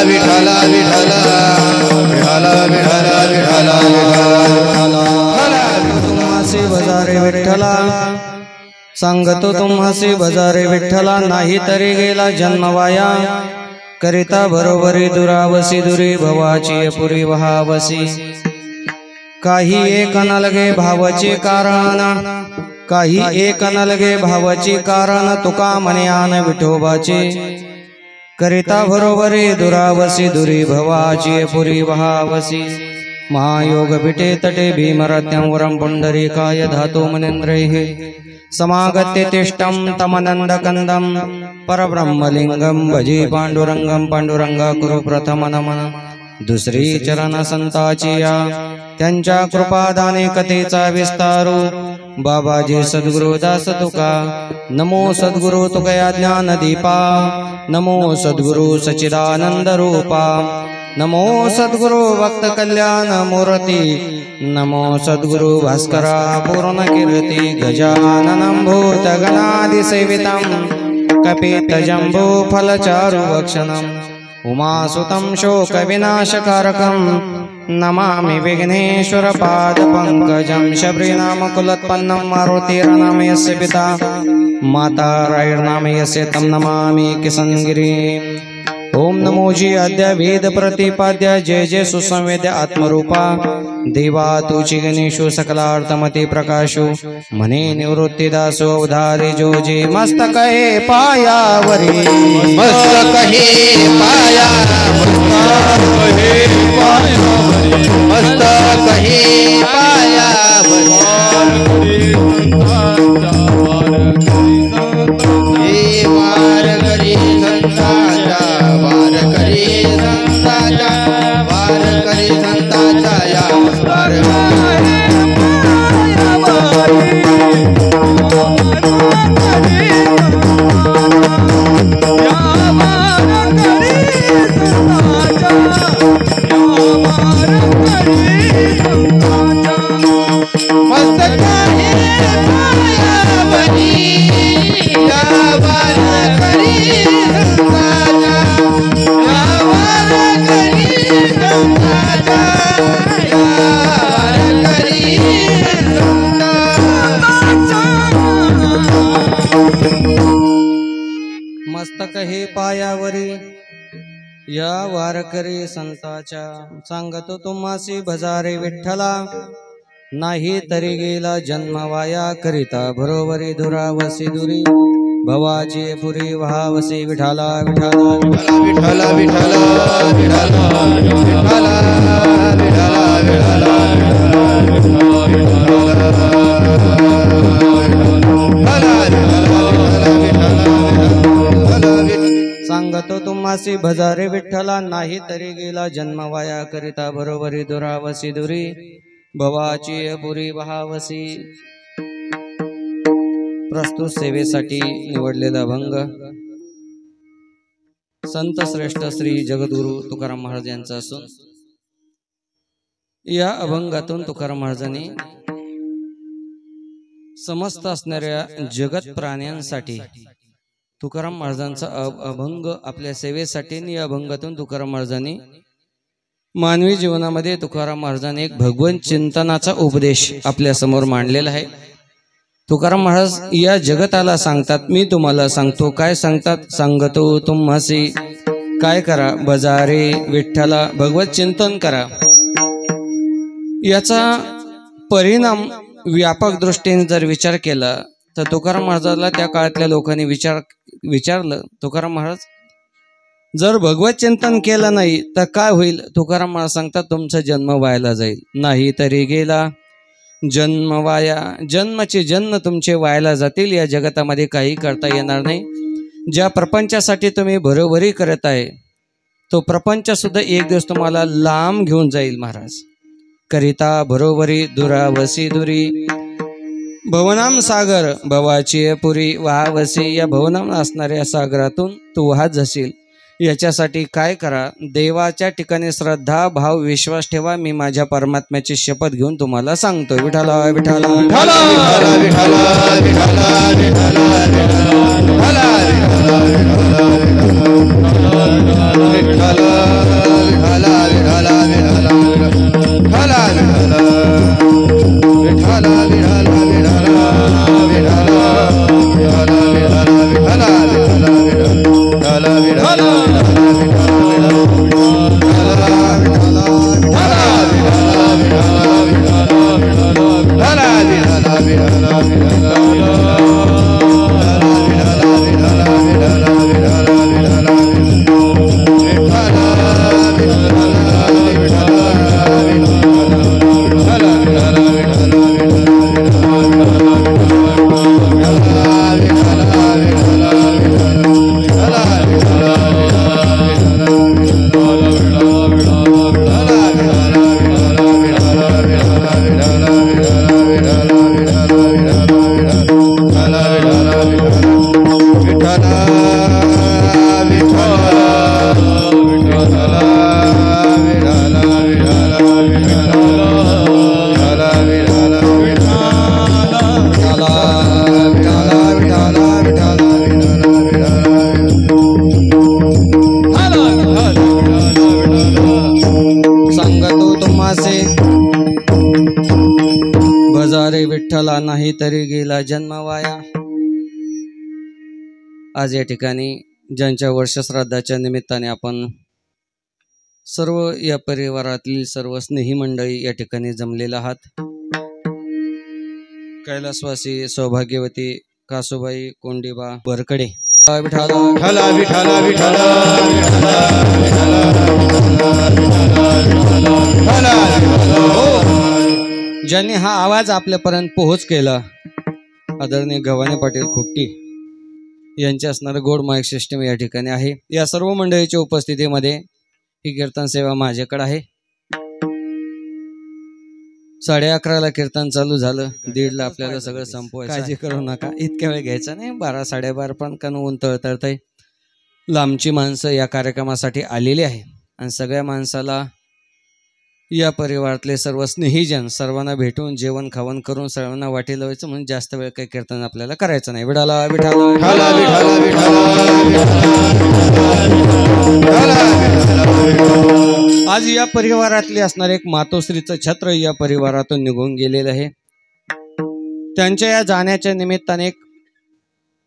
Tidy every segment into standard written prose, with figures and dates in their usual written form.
विठला विठला विठला विठला विठला तुम्हासी बजारे विठ्ठला सांगतो तुम्हासी बजारे विठ्ठला नाही तरी गेला जन्म वाया करिता बरोबरी दुरावसी दुरी भवाची पुरी वहावसी काही एक नलगे भावाचे कारण काही एक नलगे भावाचे कारण तुका मन्यान विठोबाचे करिता बरोबरी दुरावसी दुरी भवाची पुरी वहावसी महायोग विटे तटे भीमरत्यं वरं पुंडरीकाय धातु मनेन्द्रैः समागत्य तिष्ठं तमनन्दकन्दं परब्रह्मलिंगं भजे पांडुरंगं पांडुरंगा कुरु प्रथम नमन दुसरी चरण संताची या त्यांच्या कृपादाने कथेचा विस्तारू बाबाजी सद्गुरु दास तुका नमो सद्गुरु तुकया ज्ञान दीपा नमो सद्गुरु सच्चिदानंद रूपा नमो सद्गुरु भक्त कल्याण मूर्ती नमो सद्गुरु भास्करा पूर्ण कीर्ती गजाननं भूत गणादि सेवितं कपित जंबू फलचारु भक्षणम् उमासुतं शोक विनाशकारकं नमामि विघ्नेश्वर पाद पंकजं शबरीनाम कुलोत्पन्नं मारुतिर्नाम यस्य पिता माता रायर्नाम यस्य तं नमामि किसनगिरिं ओम नमो जी आद्य वेद प्रतिपाद्य जय जय सुसंवेद्य आत्मरूपा देवा तुझी गणेशो सकलार्थमती प्रकाशो मने निवृत्तीदासो उधारी जो जे मस्तक हे पायावरी मस्तक हे पायावरी मस्तक हे पायावरी हे वार करी संताचा वार करी संताचा वार करी संताचा या वार मस्तक हे पायावरी या वार करी संताचा या वार करी संताचा या वार करी मस्तक हे पायावरी या वारकरी संताच्या सांगतो तुम्हासी भजारे विठ्ठला नाही तरी गेला जन्म वाया करिता बरोबरी दुरावसी दुरी भवाची पुरी वहावसी विठाला विठाला विठला विठला विठला विठला विठला सांगतो तुम्हासी भजारे विठ्ठला नाही तरी गेला जन्म वाया करिता बरोबरी दुरावसी दुरी भवाची पुरी वहावसी प्रस्तुत सेवेसाठी निवडलेला अभंग संत श्रेष्ठ श्री जगद्गुरु तुकाराम महाराज यांचा असून या अभंगातून तुकाराम महाराजांनी समस्त असणाऱ्या जगत प्राण्यांसाठी तुकाराम महाराजांचा अभंग आपल्या सेवेसाठी या अभंगातून तुकाराम महाराजांनी मानवी जीवनामध्ये तुकाराम महाराजांनी एक भगवंत चिंतनाचा उपदेश आपल्या समोर मांडलेला आहे। तुकाराम महाराज या जगताला सांगतात मी तुम्हाला सांगतो काय सांगतात सांगतो तुम्हासी काय करा बजारे विठ्ठला भगवत चिंतन करा। याचा परिणाम व्यापक दृष्टीने जर विचार केला तर तुकाराम महाराजाला त्या काळातल्या लोकांनी विचारलं तुकाराम महाराज जर भगवत चिंतन केलं नाही तर काय होईल। तुकाराम महाराज सांगतात तुमचा जन्म वायाला जाईल नाही तरी गेला जन्म वाया जन्माचे जन्म तुमचे वायाला जातील। या जगतामध्ये काही करता येणार नाही। ज्या प्रपंचासाठी तुम्ही भरोभरी करत आहे तो प्रपंच सुद्धा एक दिवस तुम्हाला लांब घेऊन जाईल। महाराज करिता बरोबरी दुरावसी दुरी भवनाम सागर भवाची पुरी वाहावसी या भवनाम असणाऱ्या सागरातून तू वाहत जाशील। याच्यासाठी काय करा देवाच्या ठिकाणी श्रद्धा भाव विश्वास ठेवा। मी माझ्या परमात्म्याची शपथ घेऊन तुम्हाला सांगतो विठाला विठाला विठाला विठाला विठाला विठाला विठाला सांगतो तुम्हासे, भजारे विठ्ठला नाही तरी गेला जन्म वाया. आज या ठिकाणी ज्यांच्या वर्षश्राद्धाच्या निमित्ताने आपण सर्व या परिवारातील सर्व स्नेही मंडळी या ठिकाणी जमलेला आहात. कैलासवासी सौभाग्यवती कासूबाई कोंडीबा बरकडे. विठ्ठला विठ्ठला विठ्ठला ज्यांनी हा आवाज आपल्यापर्यंत पोहोच केला, आदरणीय गव्हाणे पाटील खोपटी यांचे असणारं गोड माईक सिस्टम या ठिकाणी आहे. या सर्व मंडळीच्या उपस्थितीमध्ये ही कीर्तन सेवा माझ्याकडे आहे. 11:30 कीर्तन चालू झालं, 1:30 आपल्याला सगळं संपवायचं. काळजी करू नका, इतक्या वेळ घ्यायचा नाही. 12 12:30 पण ऊन तळतळतंय. लांबची माणसं या कार्यक्रमासाठी आलेली आहे आणि सगळ्या माणसाला या परिवारातले सर्व स्नेहीजन सर्वांना भेटून जेवण खावण करून सर्वांना वाटी लावायचं. म्हणून जास्त वेळ काही कीर्तन आपल्याला करायचं नाही. विठाला विठाला आज या परिवारातली असणारे एक मातोश्रीचं छत्र या परिवारातून निघून गेलेलं आहे. त्यांच्या या जाण्याच्या निमित्ताने एक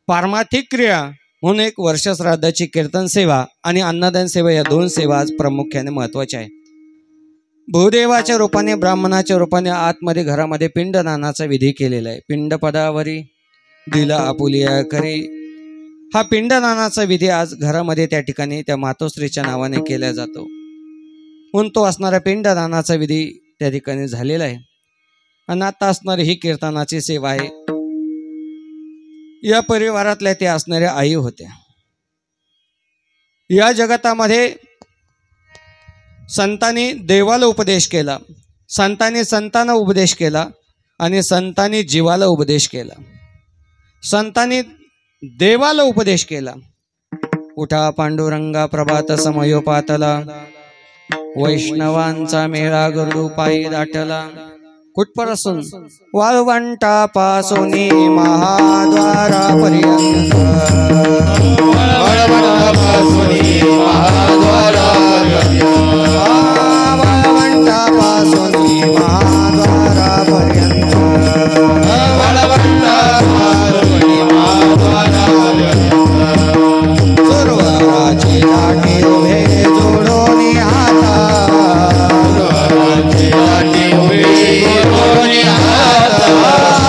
पारमार्थिक क्रिया म्हणून एक वर्षश्राद्धाची कीर्तन सेवा आणि अन्नदान सेवा या दोन सेवा आज प्रामुख्याने महत्वाच्या आहे. भूदेवाच्या रूपाने ब्राह्मणाच्या रूपाने आतमध्ये घरामध्ये पिंडदानाचा विधी केलेला आहे. पिंडपदावरी दिला आपुलिया करी हा पिंडदानाचा विधी आज घरामध्ये त्या ठिकाणी त्या मातोश्रीच्या नावाने केला जातो. म्हणून तो असणारा पिंडदानाचा विधी त्या ठिकाणी झालेला आहे. आणि आता असणारी ही कीर्तनाची सेवा आहे. या परिवारातल्या त्या असणाऱ्या आई होत्या. या जगतामध्ये संतांनी देवाला उपदेश केला, संतांनी संतांना उपदेश केला आणि संतांनी जीवाला उपदेश केला. संतांनी देवाला उपदेश केला. उठा पांडुरंगा प्रभात समयोपातला, वैष्णवांचा मेळा गरुडू पायी दाटला. कुठपासून? वाळवंटापासून महाद्वारापर्यंत, वाळवंटापासून महाद्वारापर्यंत, वाळवंटापासून महाद्वारापर्यंत, वाळवंटापासून महाद्वारापर्यंत, सुरवराची लाटी उभे जोडून हाता, सुरवराची लाटी उभे जोडून हाता,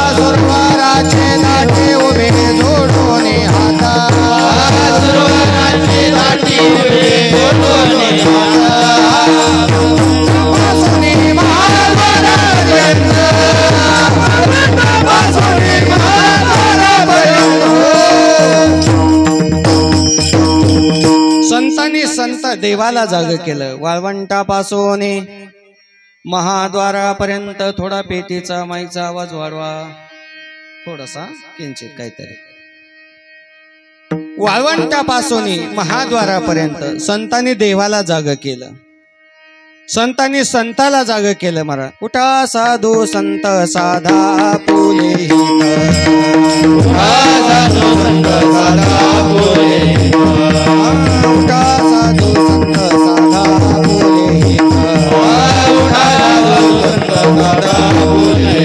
सुरवराची लाटी उभे जोडून हाता, सुरवराची लाटी उभे जोडून हाता, पासून महाद्वारापर्यंत, पासून महाद्वारापर्यंत. संतांनी संत देवाला जाग केलं. वाळवंटापासून महाद्वारापर्यंत. थोडा पेटीचा माईचा आवाज वाढवा, थोडासा किंचित काहीतरी. वाळवंटापासून महाद्वारापर्यंत संतांनी देवाला जाग केलं, संतांनी संताला जाग केलं. मरा उठा साधू संत साधा पुले, उठा साधू संत साधा पुले, उठा साधू संत साधा पुले, उठा साधू संत साधा पुले.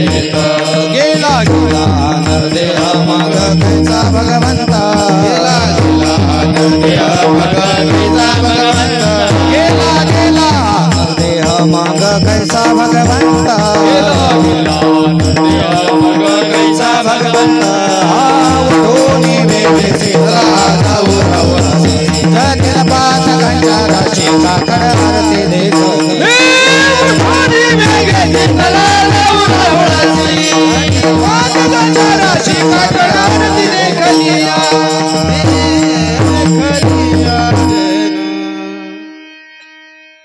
गेला गेला नरदेह मग कैसा भगवंता, गेला गेला नरदेह मग कैसा भगवंता, गेला गेला नरदेह मग कैसा भगवंता, गेला गेला नरदेह मग कैसा भगवंता. उठोनी वेळे सिद्धरा जाऊ रावणासी, जगेल पाच घंटा राशी काकड आरती देखली. उठोनी वेळे सिद्धरा जाऊ रावणासी, जगेल पाच घंटा राशी काकड आरती देखली.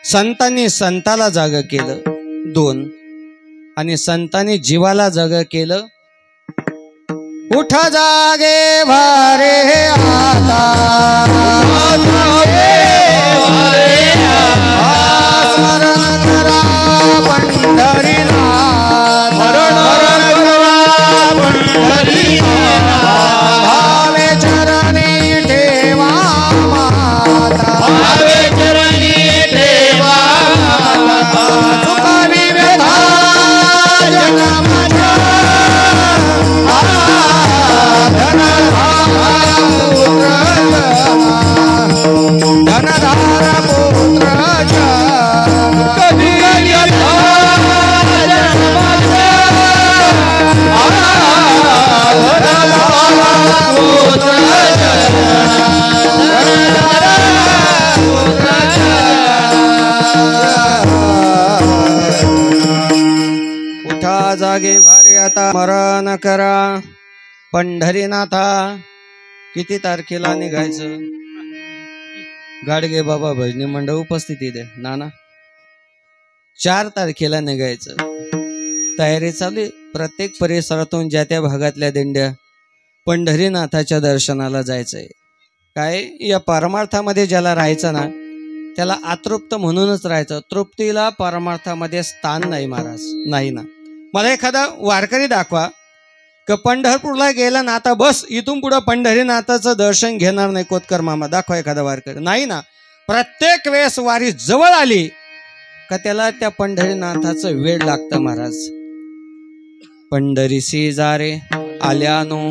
संतांनी संताला जाग केलं 2 आणि संतांनी जीवाला जाग केलं. उठा जागे भारे आता, स्मरण करा पंढरीनाथ, भावे चरणी ठेवा माता, भावे चरणी ठेवा माता. विठा जागे भारी आता स्मरण करा पंढरीनाथा. किती तारखेला निघायचं? गाडगे बाबा भजनी मंडळ उपस्थिती दे नाना. 4 तारखेला निघायचं. तयारी चालू आहे. प्रत्येक परिसरातून ज्या त्या भागातल्या दिंड्या पंढरीनाथाच्या दर्शनाला जायचंय. काय या परमार्थामध्ये ज्याला राहायचं ना त्याला अतृप्त म्हणूनच राहायचं. तृप्तीला परमार्थामध्ये स्थान नाही महाराज, नाही ना. मला एखादा वारकरी दाखवा का पंढरपूरला गेला ना आता बस इथून पुढं पंढरीनाथाचं दर्शन घेणार नाही. कोतकर मामा दाखवा एखादा वारकरी. नाही ना. प्रत्येक वेळेस वारी जवळ आली का त्याला त्या पंढरीनाथाचं वेळ लागतं महाराज. पंढरीसी जारे आल्यानो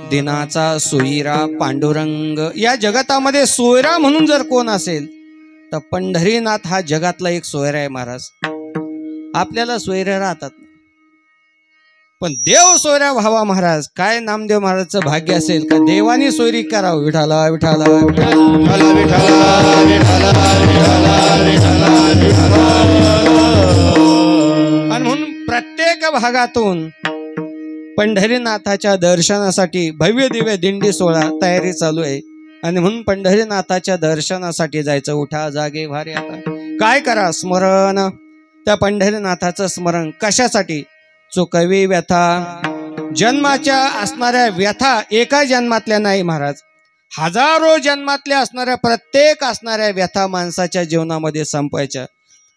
दिनाचा सोयरा पांडुरंग. या जगतामध्ये सोयरा म्हणून जर कोण असेल तर पंढरीनाथ हा जगातला एक सोयरा आहे महाराज. आपल्याला सोयरे राहतात पण देव सोयरा व्हावा महाराज. काय नामदेव महाराजचं भाग्य असेल का देवानी सोयरी करावं. विठाला विठाला विठाला विठाला. आणि म्हणून प्रत्येक भागातून पंढरीनाथाच्या दर्शनासाठी भव्य दिव्य दिंडी सोहळा तयारी चालू आहे. आणि म्हणून पंढरीनाथाच्या दर्शनासाठी जायचं. उठा जागे भारी आता. काय करा? स्मरण. त्या पंढरीनाथाचं स्मरण कशासाठी? चुकवी व्यथा. जन्माच्या असणाऱ्या व्यथा एका जन्मातल्या नाही महाराज. हजारो जन्मातल्या असणाऱ्या प्रत्येक असणाऱ्या व्यथा माणसाच्या जीवनामध्ये संपायच्या.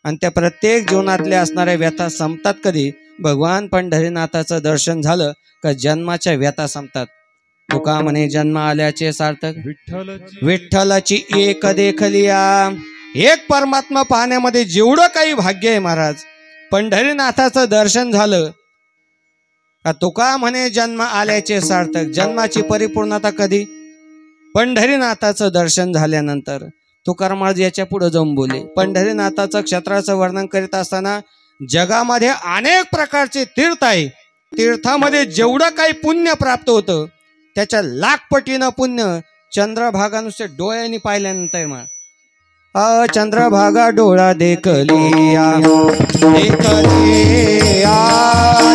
आणि त्या प्रत्येक जीवनातल्या असणाऱ्या व्यथा संपतात कधी? भगवान पंढरीनाथाचं दर्शन झालं का जन्माच्या व्यथा संपतात. तुका म्हणे जन्म आल्याचे सार्थक विठ्ठलाची एक देखलिया. एक परमात्मा पाहण्यामध्ये जेवढं काही भाग्य आहे महाराज. पंढरीनाथाचं दर्शन झालं का तुका म्हणे जन्म आल्याचे सार्थक. जन्माची परिपूर्णता कधी? पंढरीनाथाचं दर्शन झाल्यानंतर. तुकाराम महाराज याच्या पुढे जाऊन बोले. पंढरीनाथाचं क्षेत्राचं वर्णन करीत असताना जगामध्ये अनेक प्रकारचे तीर्थ आहे. तीर्थामध्ये जेवढं काही पुण्य प्राप्त होतं त्याच्या लाखपटीनं पुण्य चंद्रभागानुसार डोळ्यांनी पाहिल्यानंतर मग चंद्रभागा डोळा देखलिया देखलिया.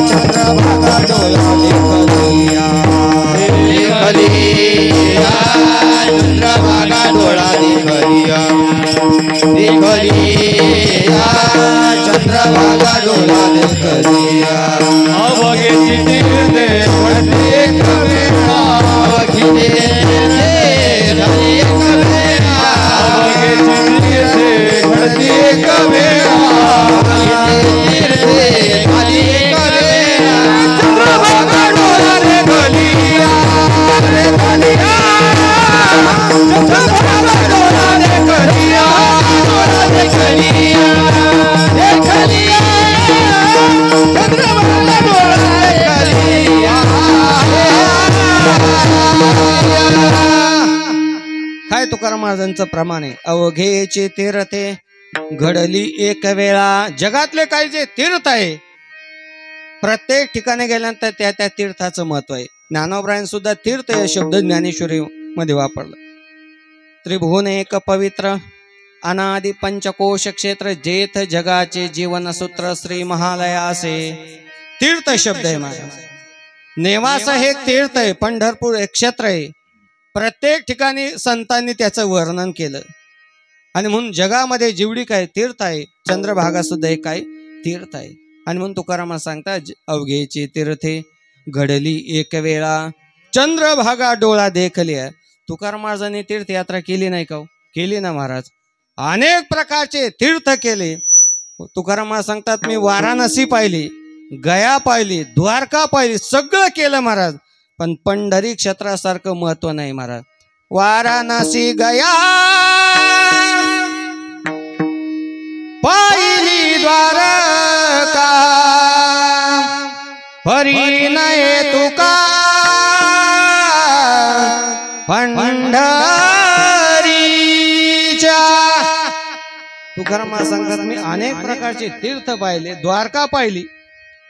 चंद्रभागा डोळा देखलिया देखलिया. चंद्रभागा डोळा देखलिया देखलिया. चंद्रभागा डोळा देखलिया. अवघेची तीर्थे पडते कवेळा. अवघेची तीर्थे कवेळा. अवघेची तीर्थे पडते कवेळा. तीर्थे खाली कवेळा. चंद्रभागा डोळा देखलिया देखलिया. चंद्रभागा डोळा देखलिया डोळा देखलिया देखलिया. चंद्रभागा डोळा देखलिया. काय तुकाराम महाराजांचं प्रमाण आहे. अवघेचे तीर्थे घडली एक वेळा. जगातले काही जे तीर्थ आहे प्रत्येक ठिकाणी गेल्यानंतर त्या त्या तीर्थाचं महत्व आहे. ज्ञानोबरायन सुद्धा तीर्थ या शब्द ज्ञानेश्वरी मध्ये वापरलं. त्रिभुवन एक पवित्र अनादि पंचकोश क्षेत्र जेथ जगाचे जीवन सूत्र श्री महालयासे. तीर्थ शब्द आहे महाराज. नेवासा हे तीर्थ आहे. पंढरपूर एक क्षेत्र आहे. प्रत्येक ठिकाणी संतांनी त्याचं वर्णन केलं. आणि म्हणून जगामध्ये जेवढी काय तीर्थ आहे चंद्रभागा सुद्धा एक काय तीर्थ आहे. आणि म्हणून तुकाराम सांगतात अवघेची तीर्थे घडली एक वेळा. चंद्रभागा डोळा देखलिया. तुकाराम महाराजांनी तीर्थयात्रा केली नाही का? केली ना महाराज. अनेक प्रकारचे तीर्थ केले. तुकाराम महाराज सांगतात मी वाराणसी पाहिली, गया पाहिली, द्वारका पाहिली, सगळं केलं महाराज. पण पंढरी क्षेत्रासारखं महत्व नाही महाराज. वाराणसी गया पाहिली, द्वारका फरी नये तुका पंढरीच्या. तुकाराम महाराज सांगतात मी अनेक प्रकारचे तीर्थ पाहिले. द्वारका पाहिली,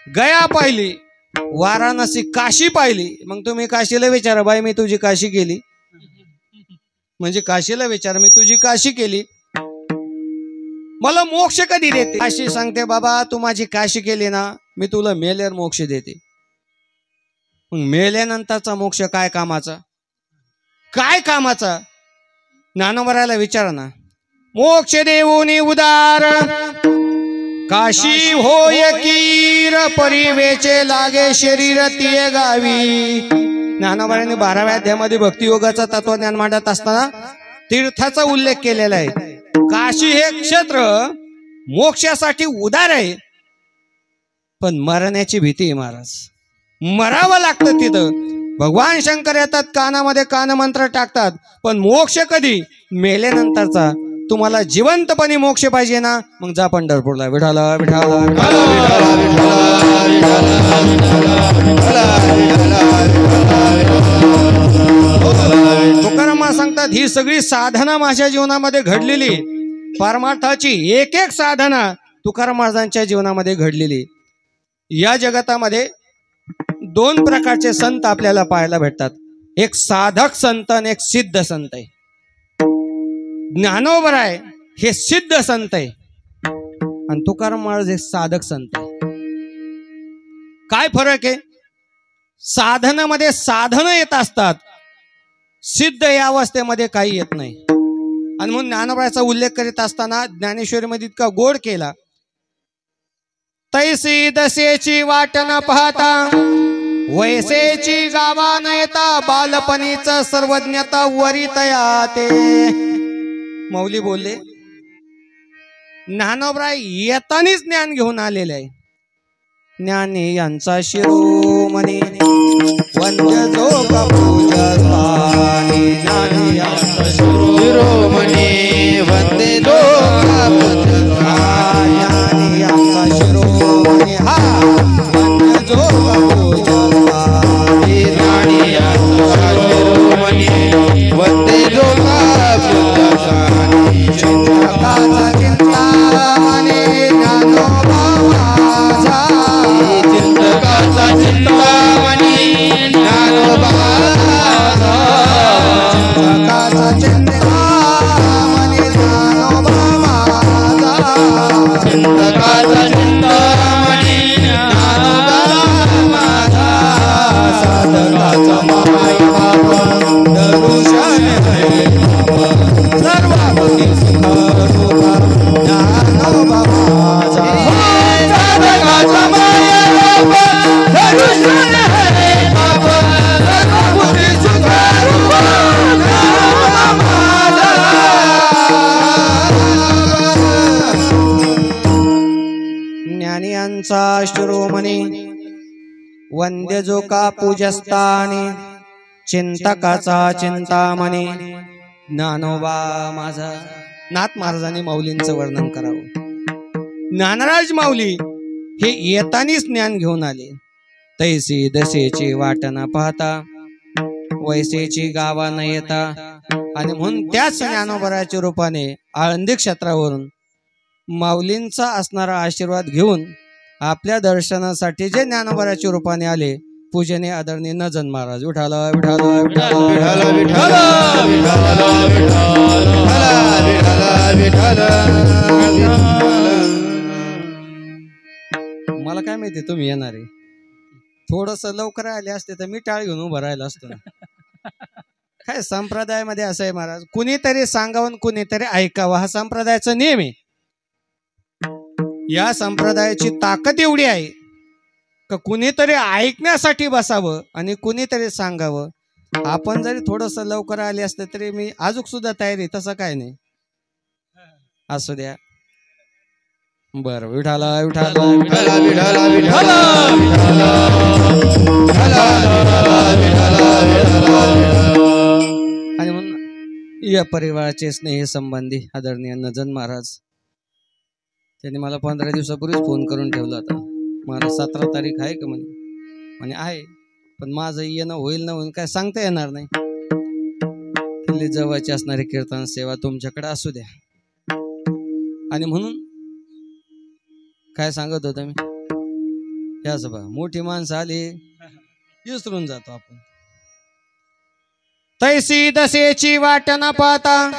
गया पाहिली, वाराणसी काशी पाहिली. मग तुम्ही काशीला विचारा बाई मी तुझी काशी केली. म्हणजे काशीला विचारा मी तुझी काशी केली, मला मोक्ष कधी देते? काशी सांगते बाबा तू माझी काशी केली ना मी तुला मेल्यावर मोक्ष देते. मग मेल्यानंतरचा मोक्ष काय कामाचा? काय कामाचा? ज्ञानोबराला विचारा ना. मोक्ष देऊनी उदार काशी होय कीर परिवेचे लागे शरीर तिये गावी. ज्ञानोबराने 12व्या अध्यायामध्ये भक्तियोगाचा तत्वज्ञान मांडत असताना तीर्थाचा उल्लेख केलेला आहे. काशी हे क्षेत्र मोक्षासाठी उदार आहे, पण मरण्याची भीती आहे महाराज. मरावं लागतं तिथं. भगवान शंकर येतात, कानामध्ये कानमंत्र टाकतात, पण मोक्ष कधी? मेल्यानंतरचा. तुम्हाला जिवंतपणे मोक्ष पाहिजे ना, मग जा पंढरपूरला. विठाला विठाला तुकाराम सांगतात, ही सगळी साधना माझ्या जीवनामध्ये घडलेली. परमार्थाची एक एक साधना तुकाराम महाराजांच्या जीवनामध्ये घडलेली. या जगतामध्ये 2 प्रकारचे संत आपल्याला पाहायला भेटतात. एक साधक संत आणि एक सिद्ध संत आहे. ज्ञानोबा आहे हे सिद्ध संत आहे आणि तुकाराम महाराज हे साधक संत आहे. काय फरक आहे? साधनामध्ये साधन येत असतात, सिद्ध या अवस्थेमध्ये काही येत नाही. आणि म्हणून ज्ञानोबाचा उल्लेख करीत असताना ज्ञानेश्वरीमध्ये इतका गोड केला. तैसी दशेची वाट न पाहता वैसेची गावा न येता बालपणीच सर्वज्ञता वरितया ते. मौली बोलले, ज्ञानोबा येतानीच ज्ञान घेऊन आलेले आहे. ज्ञानी यांचा शिरोमणी वंद्य जो का पूजा स्थानी. ज्ञानी यांचा शिरोमणी वंदे जो का पूजा स्थानी. ज्ञानी यांचा शिरोमणी हा वंद्य जो का पूजा स्थानी. ज्ञानी यांचा शिरोमणी वंदे जो का पूजा स्थानी. चिंतकाचा चिंतामणी ज्ञानोबा माझा. चिंतकाचा चिंतामणी ज्ञानोबा माझा. चिंतकाचा चिंतामणी ज्ञानोबा माझा. चिंतकाचा चिंतामणी ज्ञानोबा माझा. साधकाचा माय बाबा दरुशन है सर्व भक्ती सुखरूपा ज्ञानोबा माझा. साधकाचा माय बाबा दरुशन है बाबा सर्व भक्ती सुखरूपा ज्ञानोबा माझा. ज्ञानी यांचा शिरोमणी वंद्य जो का पूजस्थानी. चिंतकाचा चिंतामणी ज्ञानोबा माझा. नाथ महाराजांनी माऊलींचं वर्णन करावं. ज्ञानराज माऊली हे येतानीच ज्ञान घेऊन आले. तैसी दशेची वाट न पाहता वैसेची गावा न येता. आणि म्हणून त्याच ज्ञानोबराच्या रूपाने आळंदी क्षेत्रावरून माऊलींचा असणारा आशीर्वाद घेऊन आपल्या दर्शनासाठी जे ज्ञानोबराच्या रूपाने आले, पूजने आदरणीय नजन महाराज. विठाला विठाला विठाला विठाला विठाला विठाला. मला काय माहिती तुम्ही येणार आहे. थोडस लवकर आले असते तर मी टाळ घेऊन उभं राहिला असतो ना. काय संप्रदायामध्ये असं आहे महाराज, कुणीतरी सांगावं कुणीतरी ऐकावं, हा संप्रदायाचा नियम आहे. या संप्रदायाची ताकद एवढी आहे का कुणीतरी ऐकण्यासाठी बसावं आणि कुणीतरी सांगावं. आपण जरी थोडस लवकर आले असते तरी मी अजून सुद्धा तयारी, तसं काय नाही. असू द्या. बरं. विठाला विठाला विठाला विठाला विठाला आणि म्हणून या परिवाराचे स्नेह संबंधी आदरणीय नजन महाराज, त्यांनी मला 15 दिवसापूर्वीच फोन करून ठेवला होता. मला 17 तारीख आहे का म्हणे आहे, पण माझं येणं होईल ना होईल काय सांगता येणार नाही. किल्ली जवळची असणारी कीर्तन सेवा तुमच्याकडे असू द्या. आणि म्हणून काय सांगत होता मी, या सभा मोठी माणसं आली विसरून जातो आपण. तैसी दशेची वाट न पाहता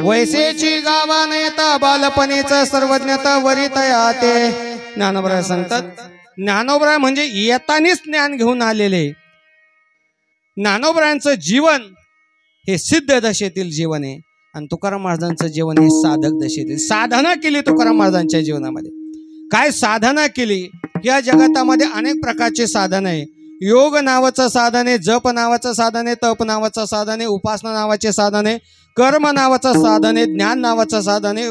वैसेची गावा न येता बालपणीच सर्वज्ञता वरितया ते. ज्ञानोबा सांगतात, ज्ञानोबराय म्हणजे येतानीच ज्ञान घेऊन आलेले. ज्ञानोबरायांचं जीवन हे सिद्ध दशेतील जीवन आहे आणि तुकाराम महाराजांचं जीवन हे साधक दशेतील. साधना केली तुकाराम महाराजांच्या जीवनामध्ये. काय साधना केली? या जगतामध्ये अनेक प्रकारचे साधन आहे. योग नावाचं साधन आहे, जप नावाचं साधन आहे, तप नावाचं साधन आहे, उपासना नावाचे साधन आहे, कर्म नावाचं साधन आहे, ज्ञान नावाचं साधन आहे,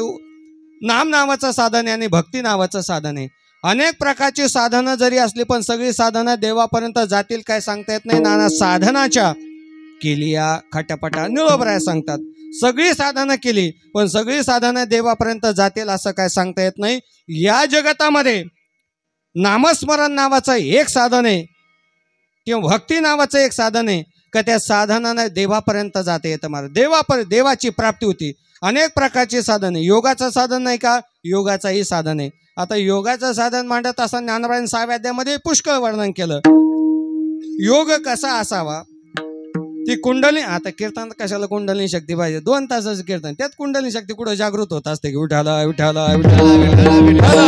नाम नावाचं साधन आहे आणि भक्ती नावाचं साधन आहे. अनेक प्रकारची साधनं जरी असली पण सगळी साधनं देवापर्यंत जातील काय सांगता येत नाही. नाना साधनाच्या केली या खटापटा निळोबराय सांगतात. सगळी साधनं केली पण सगळी साधनं देवापर्यंत जातील असं काय सांगता येत नाही. या जगतामध्ये नामस्मरण नावाचं एक साधन आहे किंवा भक्ती नावाचं एक साधन आहे का त्या साधनाने देवापर्यंत जाता येतं. मला देवाची प्राप्ती होती. अनेक प्रकारचे साधन आहे. योगाचं साधन नाही का? योगाचंही साधन आहे. आता योगाचं साधन मांडत असताना ज्ञानोबरायांनी 6व्या अध्यायामध्ये पुष्कळ वर्णन केलं. योग कसा असावा, ती कुंडली. आता कीर्तन कशाला कुंडली शक्ती पाहिजे? 2 तासाचं कीर्तन, त्यात कुंडली शक्ती कुठं जागृत होत असते की विठाला विठाला विठाला विठाला विठाला.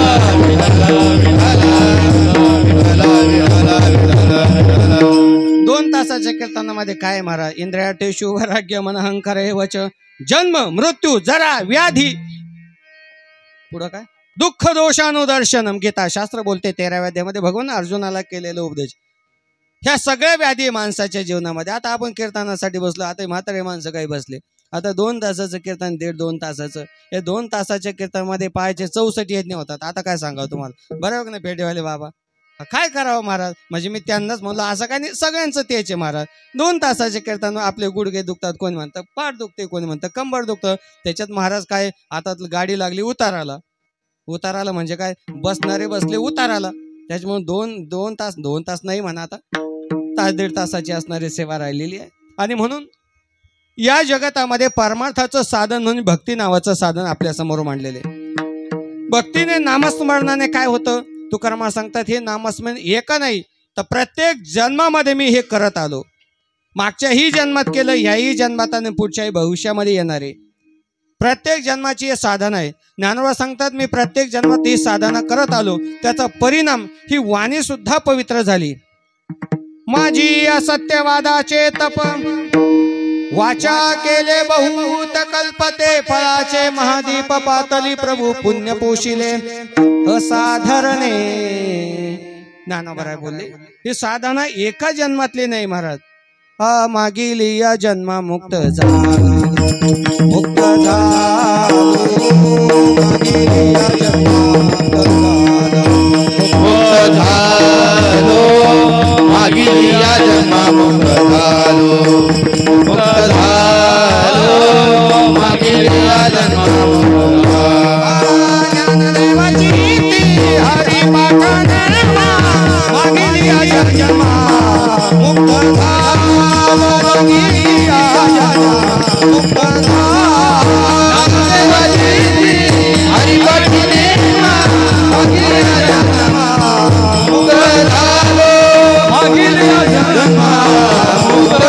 2 तासाच्या कीर्तनामध्ये काय महाराज? इंद्रिया टेशु वैराग्य मन अहंकार हे वच जन्म मृत्यू जरा व्याधी पुढं काय दुःख दोषानुदर्शनम. गीता शास्त्र बोलते 13व्या अध्यायामध्ये भगवान अर्जुनाला केलेलं उपदेश. ह्या सगळ्या व्याधी माणसाच्या जीवनामध्ये. आता आपण कीर्तनासाठी बसलो, आता म्हातारे माणसं काही बसले. आता 2 तासाचं कीर्तन, 1.5-2 तासाचं, हे 2 तासाच्या कीर्तनामध्ये पायाचे 64 यज्ञ होतात. आता काय सांगावं तुम्हाला? बरोबर नाही पेटेवाले बाबा? काय करावं महाराज? म्हणजे मी त्यांनाच म्हणलो असं काय नाही, सगळ्यांचं तेच आहे महाराज. 2 तासाचे कीर्तन आपले गुडघे दुखतात, कोणी म्हणतं पाठ दुखते, कोणी म्हणतं कंबर दुखतं. त्याच्यात महाराज काय आता गाडी लागली उताराला. उताराला म्हणजे काय? बसणारे बसले उताराला. त्याच्यामुळे 2 तास नाही म्हणा, आता 1.5 तासाची असणारी सेवा राहिलेली आहे. आणि म्हणून या जगतामध्ये परमार्थाचं साधन म्हणून भक्ती नावाचं साधन आपल्या समोर मांडलेले. भक्तीने नामस्मरणाने काय होतं? तुकाराम सांगतात हे नामस्मरण एका नाही तर प्रत्येक जन्मामध्ये मी हे करत आलो. मागच्याही जन्मात केलं, ह्याही जन्मात आणि पुढच्याही भविष्यामध्ये येणार आहे. प्रत्येक जन्माची हे साधना आहे. ज्ञानोबा सांगतात मी प्रत्येक जन्मात ही साधना करत आलो, त्याचा परिणाम ही वाणी सुद्धा पवित्र झाली. माझी असत्यवादाचे तप वाचा केले बहुत कल्पते, फळाचे महादीप पातली प्रभू पुण्य पोशिले असाधारणे. ज्ञानोबराय बोलले ही साधना एका जन्मातली नाही महाराज. मागील या जन्मा मुक्त झालो, मुक्त झालो, मागील या जन्मा मुक्त झालो, मागील या जन्मा मुक्त झालो, मुक्त झालो, मागील या जन्मा मुक्त झालो. ज्ञानदेवाची ती हरी पाठाने मागील या जन्मा मुक्त झालो, मागील या जन्मा मुक्त झालो. ज्ञानदेवाची हरी पाठाने मागील या जन्मा मुक्त झालो, मागील या जन्मा मुक्त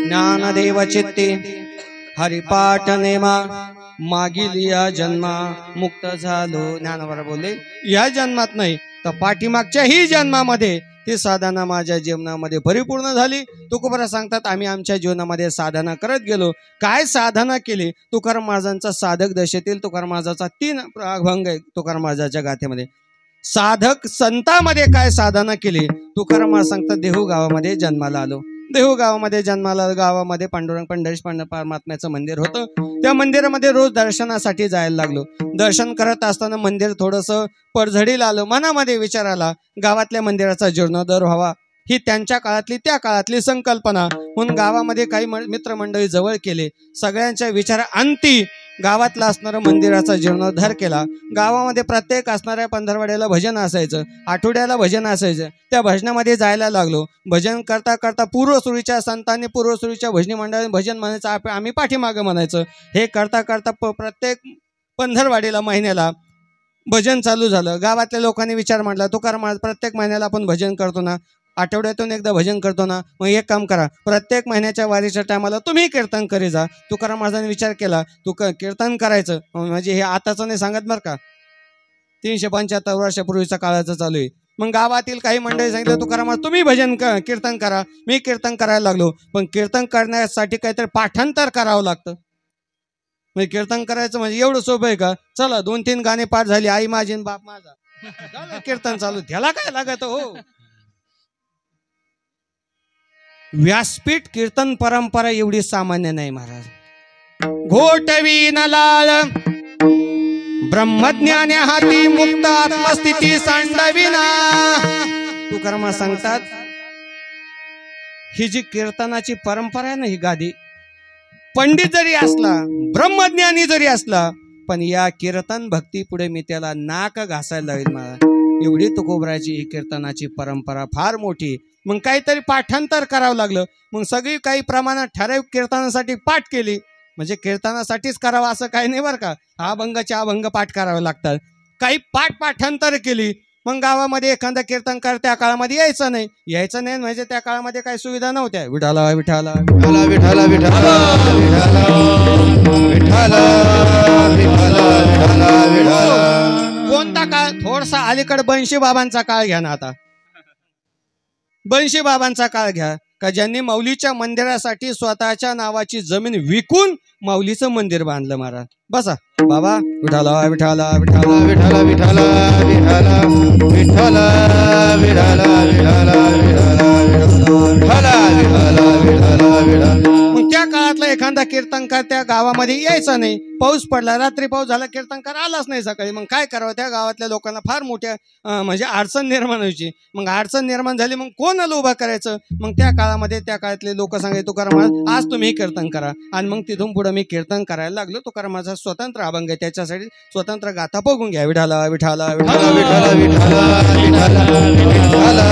ज्ञानदेव चित्ते हरिपाठ नेमा मागील या जन्मा मुक्त झालो. ज्ञानोबा बोलले या जन्मात नाही तर पाठीमागच्याही जन्मामध्ये ती साधना माझ्या जीवनामध्ये परिपूर्ण झाली. तुकोबरा सांगतात आम्ही आमच्या जीवनामध्ये साधना करत गेलो. काय साधना केली? तुकाराम महाराजांचा साधक दशेतील तुकाराम महाराजाचा 3 अभंग आहे तुकाराम महाराजाच्या गाथेमध्ये. साधक संतामध्ये काय साधना केली? तुकाराम महाराज सांगतात देहू गावामध्ये जन्माला आलो. देहू गावामध्ये जन्माला, गावामध्ये पांडुरंग पंढरीश परमात्म्याचं मंदिर होतं. त्या मंदिरामध्ये रोज दर्शनासाठी जायला लागलो. दर्शन करत असताना मंदिर थोडंसं पडझडीला आलं. मनामध्ये विचार आला गावातल्या मंदिराचा जीर्णोद्धार व्हावा. ही त्यांच्या काळातली त्या काळातली संकल्पना म्हणून गावामध्ये काही मित्रमंडळी जवळ केले. सगळ्यांच्या विचाराअंती गावातला असणारं मंदिराचा जीर्णोद्धार केला. गावामध्ये प्रत्येक असणाऱ्या पंधरवड्याला भजन असायचं, आठवड्याला भजन असायचं. त्या भजनामध्ये जायला लागलो. भजन करता करता पूर्वसुरीच्या संतांनी पूर्वसुरीच्या भजनी मंडळाने भजन म्हणायचं, आम्ही पाठीमागं म्हणायचं. हे करता करता प्रत्येक पंधरवाडीला महिन्याला भजन चालू झालं. गावातल्या लोकांनी विचार मांडला तुकाराम महाराज प्रत्येक महिन्याला आपण भजन करतो ना, आठवड्यातून एकदा भजन करतो ना, मग एक काम करा, प्रत्येक महिन्याच्या वारीच्या टायमाला तुम्ही कीर्तन करी जा. तुकाराम महाराजांनी विचार केला, कीर्तन करायचं म्हणजे हे आताचं नाही सांगत बरं का, 375 वर्षापूर्वीचा काळाचं चालू आहे. मग गावातील काही मंडळी सांगितलं, तुकाराम महाराज तुम्ही भजन कीर्तन करा. मी कीर्तन करायला लागलो. पण कीर्तन करण्यासाठी काहीतरी पाठांतर करावं लागतं. म्हणजे कीर्तन करायचं म्हणजे एवढं सोपं आहे का? चला 2-3 गाणे पाठ झाली, आई माझी आणि बाप माझा, झालं कीर्तन चालू. त्याला काय लागत हो. व्यासपीठ कीर्तन परंपरा एवढी सामान्य नाही महाराज. घोटवी न लाळ ब्रह्मज्ञाने हाती मुक्त आत्मस्थिती सांडविना. तुकाराम महाराज सांगतात, ही जी कीर्तनाची परंपरा आहे ना, ही गादी पंडित जरी असला, ब्रह्मज्ञानी जरी असला, पण या कीर्तन भक्ती पुढे मी त्याला नाक घासायला लावेल मला. एवढी तुकोबराची ही कीर्तनाची परंपरा फार मोठी. मग काहीतरी पाठांतर करावं लागलं. मग सगळी काही प्रमाणात ठराविक कीर्तनासाठी पाठ केली. म्हणजे कीर्तनासाठीच करावं असं काही नाही बरं का. अभंगाचे अभंग पाठ करावे लागतात. काही पाठांतर केली. मग गावामध्ये एखादा कीर्तनकार त्या काळामध्ये यायचं नाही म्हणजे त्या काळामध्ये काही सुविधा नव्हत्या. विठाला विठाला विठाला विठाला विठाला विठाला विठाला विठाला. कोणता काळ? थोडासा अलीकडे बनशी बाबांचा काळ घ्या ना. आता बनशी बाबांचा काळ घ्या का, ज्यांनी माऊलीच्या मंदिरासाठी स्वतःच्या नावाची जमीन विकून माऊलीचं मंदिर बांधलं महाराज. बसा बाबा. विठाला विठाला विठाला विठाला विठाला विठाला विठाला विठाला विठाला विठाला विठाला विठाला. मग त्या काळातला एखादा कीर्तनकार त्या गावामध्ये यायचा नाही. पाऊस पडला, रात्री पाऊस झाला, कीर्तनकार आलाच नाही सकाळी. मग काय करावं? त्या गावातल्या लोकांना फार मोठ्या म्हणजे अडचण निर्माण व्हायची. मग अडचण निर्माण झाली, मग कोणाला उभं करायचं? मग त्या काळामध्ये त्या काळातले लोक सांगायचे, तुकाराम महाराज आज तुम्ही कीर्तन करा. आणि मग तिथून पुढे मी कीर्तन करायला लागलो. तुकाराम महाराज स्वतंत्र अभंग आहे, त्याच्यासाठी स्वतंत्र गाथा बघून घ्या. विठाला विठाला विठाला विठाला विठाला विठाला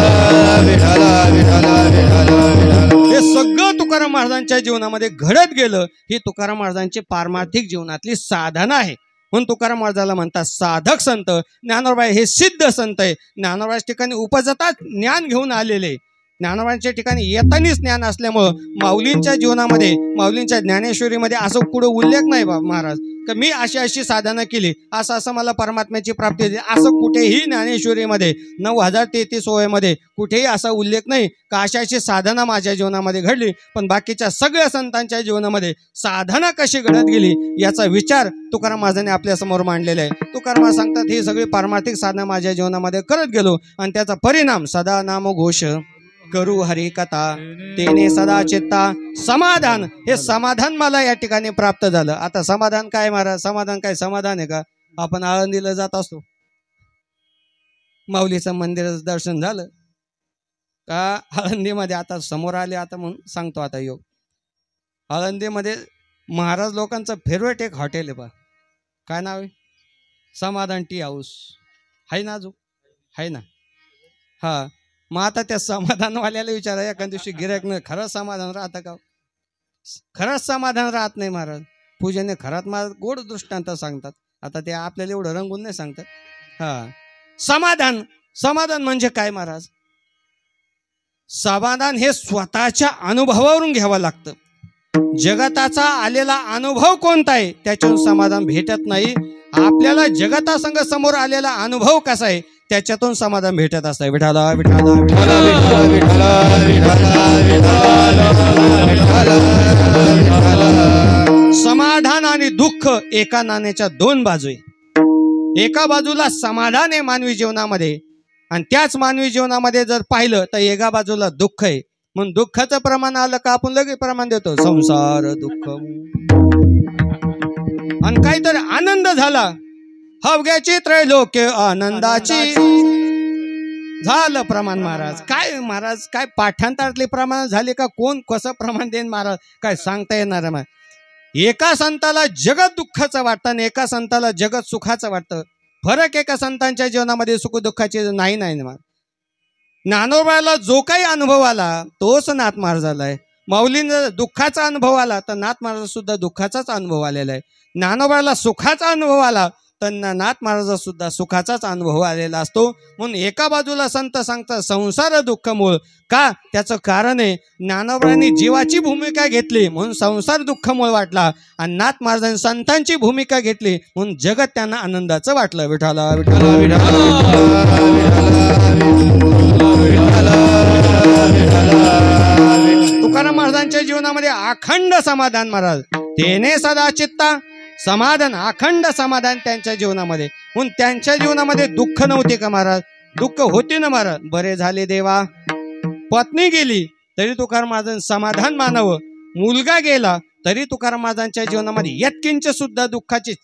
विठाला विठाला विठाला. हे सगळं तुकाराम महाराजांच्या जीवनामध्ये घडत गेलं. ही तुकाराम महाराजांची पारमार्थिक जीवनातली साधना आहे. म्हणून तुकाराम महाराजाला म्हणतात साधक संत. ज्ञानोबा हे सिद्ध संत आहे. ज्ञानोबाच्या ठिकाणी उपजता ज्ञान घेऊन आलेले. ज्ञानोबांच्या ठिकाणी येतानीच ज्ञान असल्यामुळं माऊलींच्या जीवनामध्ये, माऊलींच्या ज्ञानेश्वरीमध्ये असं पुढे उल्लेख नाही महाराज का मी अशी साधना केली, असं मला परमात्म्याची प्राप्ती झाली. असं कुठेही ज्ञानेश्वरीमध्ये 9033 ओव्यामध्ये कुठेही असा उल्लेख नाही का अशी साधना माझ्या जीवनामध्ये घडली. पण बाकीच्या सगळ्या संतांच्या जीवनामध्ये साधना कशी घडत गेली याचा विचार तुकाराम महाराजांनी आपल्या समोर मांडलेला आहे. तुकाराम महाराज सांगतात, ही सगळी पारमार्थिक साधना माझ्या जीवनामध्ये करत गेलो आणि त्याचा परिणाम सदा नाम घोष करू हरी कथा तेने सदा चित्ता समाधान. हे समाधान मला या ठिकाणी प्राप्त झालं. आता समाधान काय महाराज? समाधान काय? समाधान आहे का? आपण आळंदीला जात असतो, माऊलीचं मंदिराचं दर्शन झालं का आळंदीमध्ये आता समोर आले, आता म्हणून सांगतो आता योग. आळंदीमध्ये महाराज लोकांचं फेवरेट एक हॉटेल आहे बा. काय नाव आहे? समाधान टी हाऊस आहे ना? अजून आहे ना? हा. मग आता त्या समाधानवाल्याला विचारा, एखाद्या दिवशी गिऱ्हाईक नाही, खरंच समाधान राहतं का? खरंच समाधान राहत नाही महाराज. पूजेने खरात महाराज गोड दृष्टांत सांगतात. आता ते आपल्याला एवढं रंगून नाही सांगतात. हा. समाधान म्हणजे काय महाराज? समाधान हे स्वतःच्या अनुभवावरून घ्यावं लागतं. जगताचा आलेला अनुभव कोणता आहे त्याच्यावरून समाधान भेटत नाही. आपल्याला जगतासंग समोर आलेला अनुभव कसा आहे त्याच्यातून समाधान भेटत असतं. विठाला विठाला विठाला विठाला विठाला विठाला. समाधान आणि दुःख एका नाण्याच्या दोन बाजू आहे. एका बाजूला समाधान आहे मानवी जीवनामध्ये, आणि त्याच मानवी जीवनामध्ये जर पाहिलं तर एका बाजूला दुःख आहे. म्हणून दुःखाचं प्रमाण आलं का आपण लगेच प्रमाण देतो, संसार दुःख. आणि काहीतरी आनंद झाला, हवग्याची त्रैलोक्य आनंदाची, झालं प्रमाण. महाराज काय पाठांतरातले प्रमाण झाले का? कोण कसं प्रमाण देईन महाराज? काय सांगता येणार आहे? एका संताला जगत दुःखाचं वाटतं आणि एका संताला जगत सुखाचं वाटतं. फरक एका संतांच्या जीवनामध्ये सुख दुःखाचे नाही. ज्ञानोबाला जो काही अनुभव आला तोच नाथ महाराजाला आहे. माऊलींना दुःखाचा अनुभव आला तर नाथ महाराज सुद्धा दुःखाचाच अनुभव आलेला आहे. ज्ञानोबाला सुखाचा अनुभव आला त्यांना नाथ महाराज सुद्धा सुखाचाच अनुभव आलेला असतो. म्हणून एका बाजूला संत सांगतात संसार दुःख मूळ, का त्याचं कारण आहे ज्ञानोबांनी जीवाची भूमिका घेतली म्हणून संसार दुःख मूळ वाटला, आणि नाथ महाराजांनी संतांची भूमिका घेतली म्हणून जगत त्यांना आनंदाचं वाटलं. विठाला विठाला तुकाराम महाराजांच्या जीवनामध्ये अखंड समाधान महाराज, तेने सदा चित्ता समाधान, अखंड समाधान त्यांच्या जीवनामध्ये. म्हणून त्यांच्या जीवनामध्ये दुःख नव्हते का महाराज? दुःख होते ना महाराज. बरे झाले देवा, पत्नी गेली तरी तुकाराम महाराजांचं समाधान मानावं, मुलगा गेला तरी तुकाराम महाराजांच्या जीवनामध्ये यत्किंच सुद्धा दुःखाची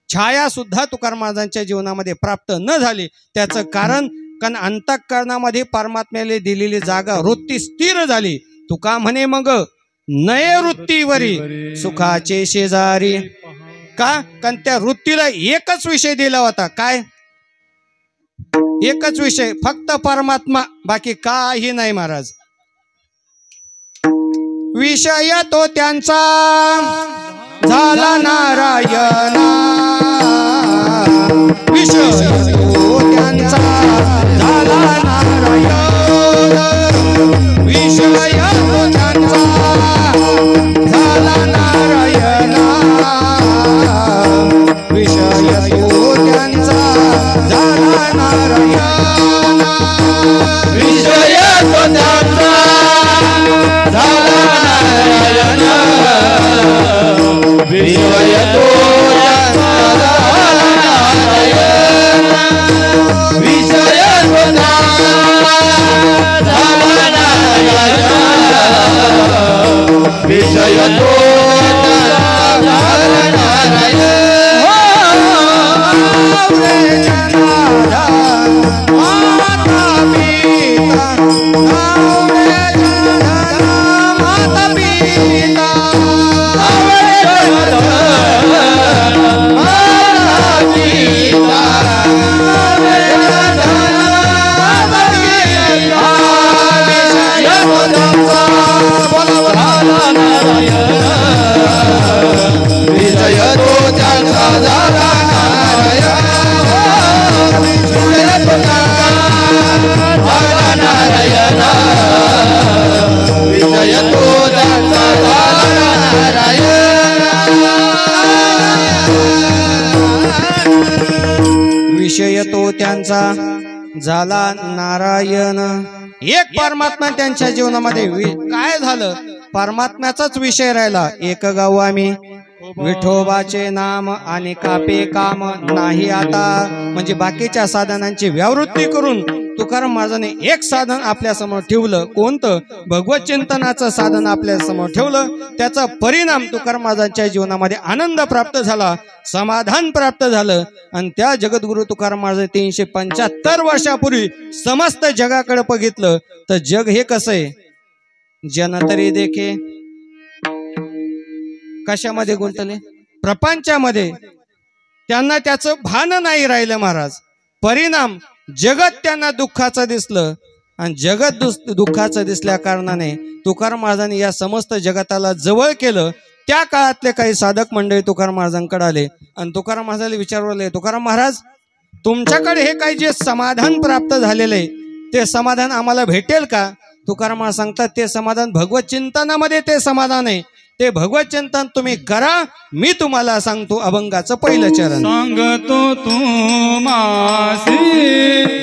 छाया सुद्धा तुकाराम महाराजांच्या जीवनामध्ये प्राप्त न झाली. त्याचं कारण अंतःकरणामध्ये परमात्म्याला दिलेली जागा वृत्ती स्थिर झाली. तुका म्हणे मग नये वृत्तीवरी सुखाचे शेजारी, का? कारण त्या वृत्तीला एकच विषय दिला होता. काय? एकच विषय, फक्त परमात्मा, बाकी काही नाही महाराज. विषय तो त्यांचा झाला नारायणा, विषय तो त्यांचा झाला नारायण, विषय तो त्यांचा झाला नारायणा, विषय तो त्यांचा झाला नारायण, विषय तो त्यांचा झाला नारायण, विषय तो विषय तो विषय तो त्यांचा झाला नारायण. एक परमात्मा त्यांच्या जीवनामध्ये काय झालं? परमात्म्याचाच विषय राहिला. एक गाऊ आम्ही विठोबाचे नाम आणि कापे काम नाही आता, म्हणजे बाकीच्या साधनांची व्यावृत्ती करून तुकाराम महाराजांनी एक साधन आपल्या समोर ठेवलं. कोणतं? भगवत चिंतनाचं साधन आपल्या समोर ठेवलं. त्याचा परिणाम तुकाराम महाराजांच्या जीवनामध्ये आनंद प्राप्त झाला, समाधान प्राप्त झालं. आणि त्या जगद्गुरु तुकाराम महाराज 375 वर्षापूर्वी समस्त जगाकडे बघितलं तर जग हे कसं आहे? जन तरी देखे कशामध्ये गुंतले? प्रपंचामध्ये. त्यांना त्याचं भान नाही राहिलं महाराज. परिणाम जगत त्यांना दुःखाचं दिसलं, आणि जगत दुःखाचं दिसल्या कारणाने तुकाराम महाराजांनी या समस्त जगताला जवळ केलं. त्या काळातले काही साधक मंडळी तुकाराम महाराजांकडे आले आणि तुकाराम महाराजांना विचारले, तुकाराम महाराज तुमच्याकडे हे काही जे समाधान प्राप्त झालेलं आहे ते समाधान आम्हाला भेटेल का? तुकाराम महाराज सांगतात ते समाधान भगवत चिंतनामध्ये ते समाधान आहे. ते भगवत चिंतन तुम्ही करा. मी तुम्हाला सांगतो अभंगाचं पहिलं चरण सांगतो तुम्हासी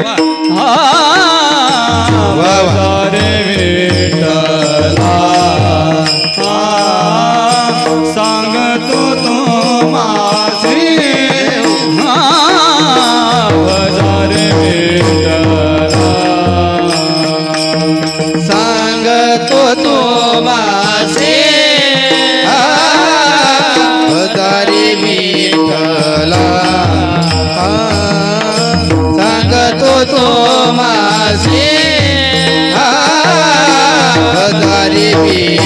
रे विठ्ठला, सांगतो तुम्हासी रे विठ्ठला, सांगतो तुम्हासी हजारी विठ्ठला, सांगतो तुम्हासी हजारी विठ्ठला.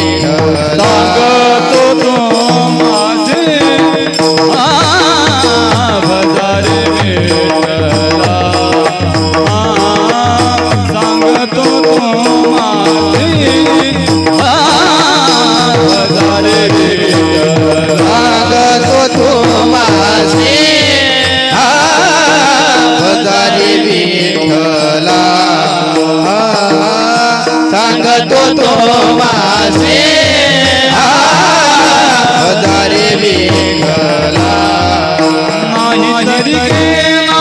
तरी गेला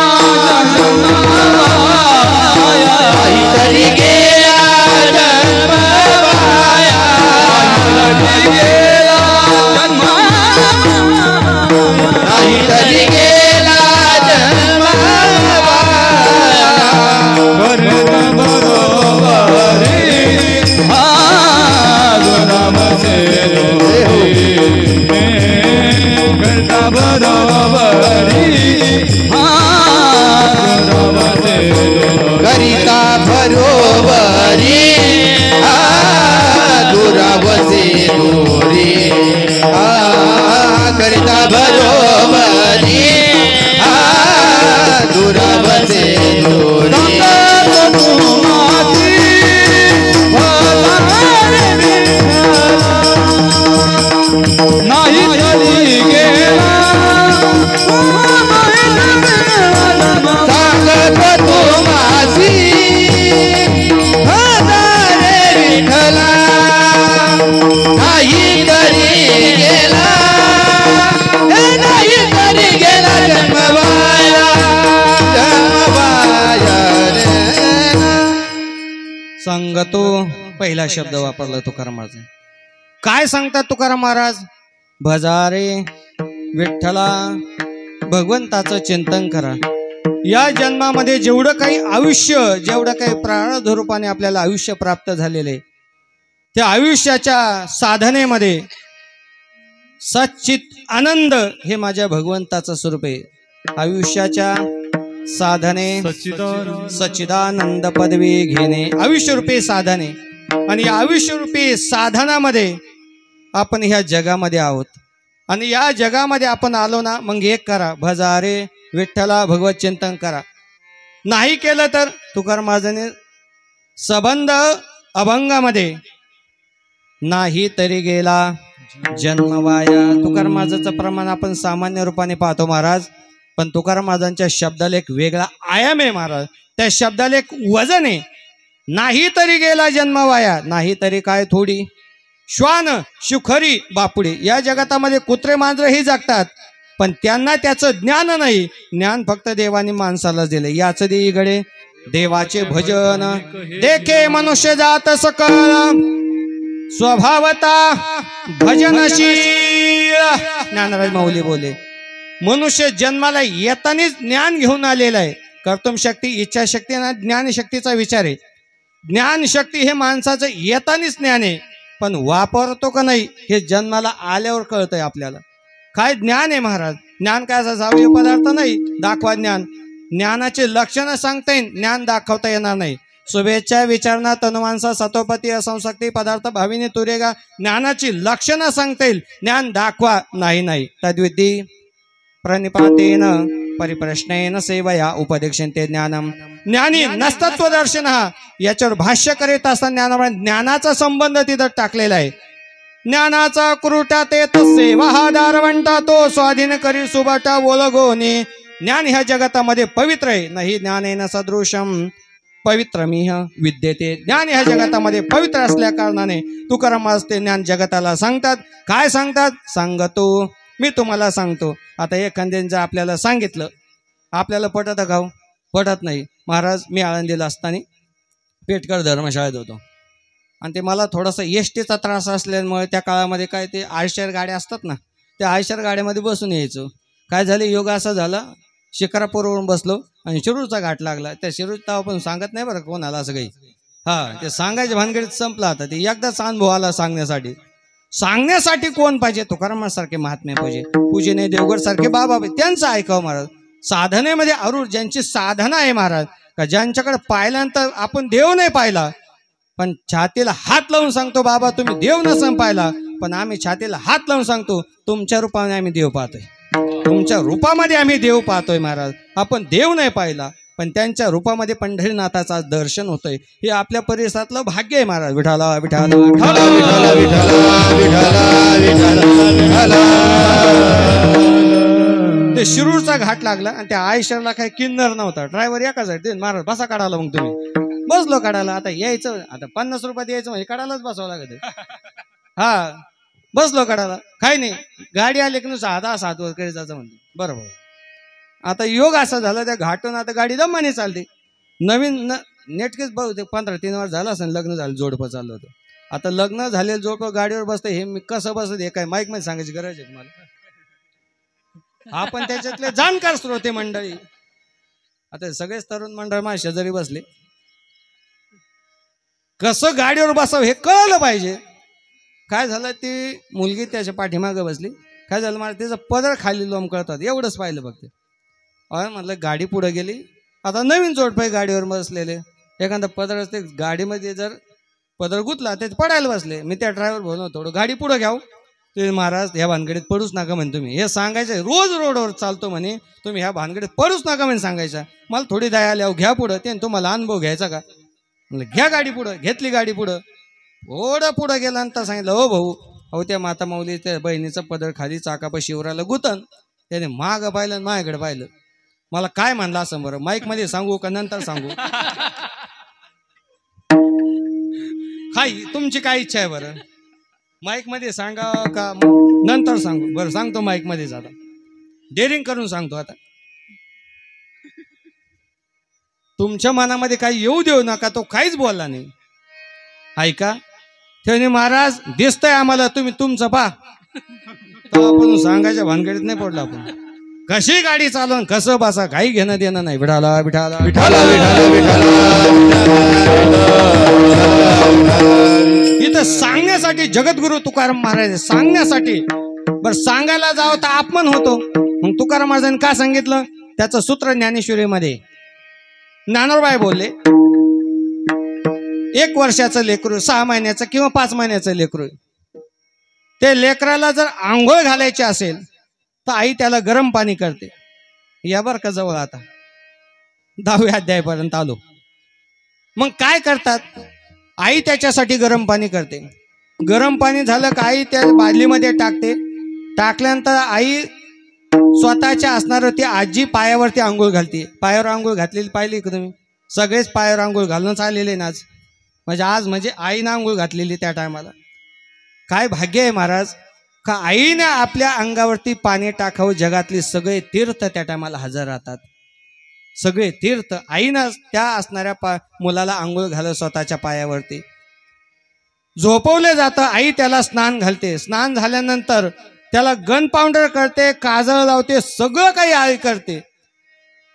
जन्मवाया, तरी गेला जन्म वाया, तरी गेला जन्मवाया, तरी गेला जन्म वाया. करत बरोबरी हा गुलामचे दोरी, करता बरोबरी हा गुलामचे दोरी. करिता बरोबरी दुरावसे दोरी, करिता बरोबरी दुरावसे दोरी. नाही तरी गेला सांगतो तू मासी हजारे विठ्ठला, नाही तरी गेला, नाही तरी गेला जन्मवाया, जन्मवाया रे. सांगतो पहिला शब्द वापरला तुकाराम महाराज. काय सांगतात तुकाराम महाराज? भजारे विठ्ठला, भगवंताचं चिंतन करा. या जन्मामध्ये जेवढं काही आयुष्य, जेवढं काही प्रारब्ध रूपाने आपल्याला आयुष्य प्राप्त झालेले, त्या आयुष्याच्या साधनेमध्ये सच्चित आनंद हे माझ्या भगवंताचं स्वरूप आहे. आयुष्याच्या साधने सच्चिदानंद पदवी घेणे आयुष्यरूपी साधने, आणि या आयुष्यरूपी साधनामध्ये आपण ह्या जगामध्ये आहोत. आणि या जगामध्ये आपण आलो ना, मग एक करा, भजारे विठ्ठला भगवत चिंतन करा. नाही केलं तर तुकाराम महाराजांनी संबंध अभंगामध्ये नाही तरी गेला जन्म वाया. तुकाराम महाराजांचं प्रमाण आपण सामान्य रूपाने पाहतो महाराज, पण तुकाराम महाराजांच्या शब्दाला एक वेगळा आयाम आहे महाराज. त्या शब्दाला एक वजन आहे. नाही तरी गेला जन्म वाया, नाही तरी काय थोडी श्वान शुखरी बापुडे. या जगतामध्ये कुत्रे मांजरे ही जगतात, पण त्यांना त्याचं ज्ञान नाही. ज्ञान फक्त देवाने माणसाला दिले. याच देईगडे देवाचे भजन देखे मनुष्य जात सकळ, स्वभावता भजनशील. ज्ञानराज माऊली बोले, मनुष्य जन्माला येतानीच ज्ञान घेऊन आलेला आहे. कर्तुम शक्ती, इच्छाशक्ती आणि ज्ञानशक्तीचा विचार आहे. ज्ञानशक्ती हे माणसाचं येतानीच ज्ञान आहे, पण वापरतो का नाही हे जन्माला आल्यावर कळतंय आपल्याला. काय ज्ञान आहे महाराज? ज्ञान काय असा जावय पदार्थ नाही. दाखवा ज्ञान. ज्ञानाचे लक्षणं सांगता येईल, ज्ञान दाखवता येणार नाही. शुभेच्छा विचारणा तनुमानसा सतोपती असंशक्ती पदार्थ भाविनी तुरेगा. ज्ञानाची लक्षणं सांगता येईल, ज्ञान दाखवा नाही. नाही तद्विधी प्रणिपातेन परिप्रश्नेन सेवया उपदेक्षन्ते ज्ञानम. ज्ञानी नस्तत्व दर्शन हा याच्यावर भाष्य करीत असताना ज्ञानाचा संबंध तिथं टाकलेला आहे. ज्ञानाचा क्रूटा ते सेवा हा दारवंटा, तो स्वाधीन करी सुबाटा बोलगोनी. ज्ञान ह्या जगतामध्ये पवित्र आहे. नाही ज्ञानेन सदृशम पवित्रमिह विद्यते. ज्ञान ह्या जगतामध्ये पवित्र असल्या कारणाने तुकाराम महाराज ते ज्ञान जगताला सांगतात. काय सांगतात? सांगतो मी तुम्हाला सांगतो. आता एखाद्याने जर आपल्याला सांगितलं, आपल्याला पटत का? पटत नाही. महाराज मी आळंदीला असताना पेटकर धर्मशाळेत होतो, आणि ते मला थोडासा एसटीचा त्रास असल्यामुळे त्या काळामध्ये काय ते आयशर गाड्या असतात ना, त्या आयशर गाड्यामध्ये बसून यायचो. काय झालं, योग असं झाला, शिक्रापूरवरून बसलो आणि शिरूरचा घाट लागला. त्या शिरूरचा आपण सांगत नाही बरं कोणाला असं काही. ते सांगायच्या भानगडीत संपला आता. ते एकदाच अनुभव आला सांगण्यासाठी कोण पाहिजे? तुकाराम सारखे महात्मे पाहिजे, पूजनीय देवगड सारखे बाबा, त्यांचं ऐकावं महाराज. साधनेमध्ये अरूढ ज्यांची साधना आहे महाराज, का ज्यांच्याकडे पाहिल्यानंतर आपण देव नाही पाहिला, पण छातीला हात लावून सांगतो, बाबा तुम्ही देव नसून पाहिला, पण आम्ही छातीला हात लावून सांगतो, तुमच्या रूपाने आम्ही देव पाहतोय, तुमच्या रूपामध्ये आम्ही देव पाहतोय महाराज. आपण देव नाही पाहिला, पण त्यांच्या रूपामध्ये पंढरीनाथाचा दर्शन होतंय. हे आपल्या परिसरातलं भाग्य आहे महाराज. विठाला विठाला विठाला विठाला विठाला विठाला. ते शिरूरचा घाट लागला आणि त्या आयशरला काही किन्नर नव्हता. ड्रायव्हर एकाच आहे, महाराज बसा काढायला. मग तुम्ही बसलो काढायला. आता यायचं, आता 50 रुपयात यायचं म्हणजे काढायलाच बसावं लागत. बसलो काढायला, काही नाही. गाडी आली की नुसतं 10 वर करी जायचं म्हणतो. बरोबर. आता योग असा झाला त्या घाटून आता गाडी दमाने चालते. नवीन नेटकेच बहुतेक 15-3 वर्ष झालं असं लग्न झालं, जोडपं चाललं होतं. आता लग्न झालेलं जोडपं गाडीवर बसतं, हे मी कसं बसत हे काय माईक मध्ये सांगायची गरज आहे मला. आपण त्याच्यातले जाणकार श्रोते मंडळी, आता सगळेच तरुण मंडळ माझ्या शेजारी बसले. कसं गाडीवर बसावं हे कळलं पाहिजे. काय झालं, ती मुलगी त्याच्या पाठीमागं बसली. काय झालं, मला त्याचा पदर खाली लोंबकळतात एवढंच पाहिलं फक्त. म्हटलं गाडी पुढे गेली. आता नवीन जोडपे गाडीवर बसलेले, एखादा पदर असते गाडीमध्ये, जर पदर गुतला ते पडायला बसले. मी त्या ड्रायव्हर बोललो थोडं गाडी पुढं घ्याव. तुम्ही महाराज ह्या भानगडीत पडूच नका म्हणे, तुम्ही हे सांगायचं. रोज रोडवर चालतो म्हणे, तुम्ही ह्या भानगडीत पडूच नका म्हणे सांगायचं. मला थोडी दया आल्या, घ्या पुढं. ते तुम्हाला अनुभव घ्यायचा का? म्हणलं घ्या गाडी पुढं. घेतली गाडी पुढं. थोडं पुढं गेल्यानंतर सांगितलं, हो भाऊ, अहो त्या माता माऊली त्या बहिणीचं पदर खाली चाकापा शिवराला गुतन. त्याने मागं पाहिलं आणि माझ्याकडे पाहिलं. मला काय म्हणलं असं, बरं माईक मध्ये सांगू का नंतर सांगू? काय तुमची काय इच्छा आहे बरं, माईक मध्ये सांगा का नंतर सांगू? बरं सांगतो माईक मध्ये. आता डेअरिंग करून सांगतो. आता तुमच्या मनामध्ये काही येऊ देऊ नका. तो काहीच बोलला नाही. ऐका, त्याने महाराज दिसतंय आम्हाला, तुम्ही तुमचं पा. आपण सांगायच्या भानगडीत नाही पडलो. आपण कशी गाडी चालवून कसं बसा काही घेणं देणं नाही. विठाला विठाला विठाला इथं सांगण्यासाठी जगद्गुरु तुकाराम महाराज सांगण्यासाठी. बर सांगायला जावं तर अपमान होतो. मग तुकाराम महाराजांनी का सांगितलं? त्याचं सूत्र ज्ञानेश्वरीमध्ये ज्ञानोबाई बोलले, 1 वर्षाचं लेकरू, 6 महिन्याचं किंवा 5 महिन्याचं लेकरू, ते लेकराला जर आंघोळ घालायची असेल तर आई त्याला गरम पाणी करते. या बर का जवळ आता 10व्या अध्यायापर्यंत आलो. मग काय करतात, आई त्याच्यासाठी गरम पाणी करते. गरम पाणी झालं का आई त्या बादलीमध्ये टाकते. टाकल्यानंतर आई स्वतःच्या असणारवरती आजी पायावरती आंघोळ घालते. पायावर आंघोळ घातलेली पाहिली का तुम्ही? सगळेच पायावर आंघोळ घालूनच आलेले ना आज. म्हणजे आज म्हणजे आईनं आंघोळ घातलेली त्या टायमाला. काय भाग्य आहे महाराज का आईने आपल्या अंगावरती पाणी टाकावं. जगातले सगळे तीर्थ त्या टायमाला हजर राहतात. सगळे तीर्थ आईनं त्या असणाऱ्या मुलाला आंघोळ घालत स्वतःच्या पायावरती. झोपवले जातं, आई त्याला स्नान घालते. स्नान झाल्यानंतर त्याला गन पावडर करते, काजळ लावते, सगळं काही आई करते.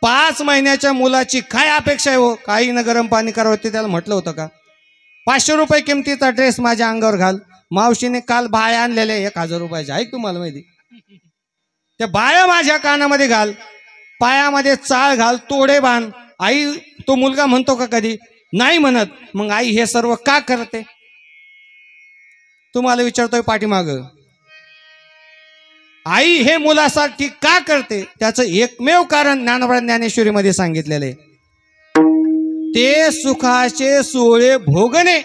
5 महिन्याच्या मुलाची काय अपेक्षा आहे हो? आईनं गरम पाणी करावं ते त्याला म्हटलं होतं का? 500 रुपये किमतीचा ड्रेस माझ्या अंगावर घाल. मावशीने काल बाया आणलेल्या 1000 रुपयाच्या, ऐक तुम्हाला माहिती. त्या बाया माझ्या कानामध्ये घाल, पायामध्ये चाळ घाल, तोडे बांध. आई तो मुलगा म्हणतो का कधी? नाही म्हणत. मग आई हे सर्व का करते? तुम्हाला विचारतोय पाठीमाग. आई हे मुलासाठी का करते? त्याचं एकमेव कारण ज्ञानेश्वरीमध्ये सांगितलेलं आहे. ते सुखाचे सोळे भोगणे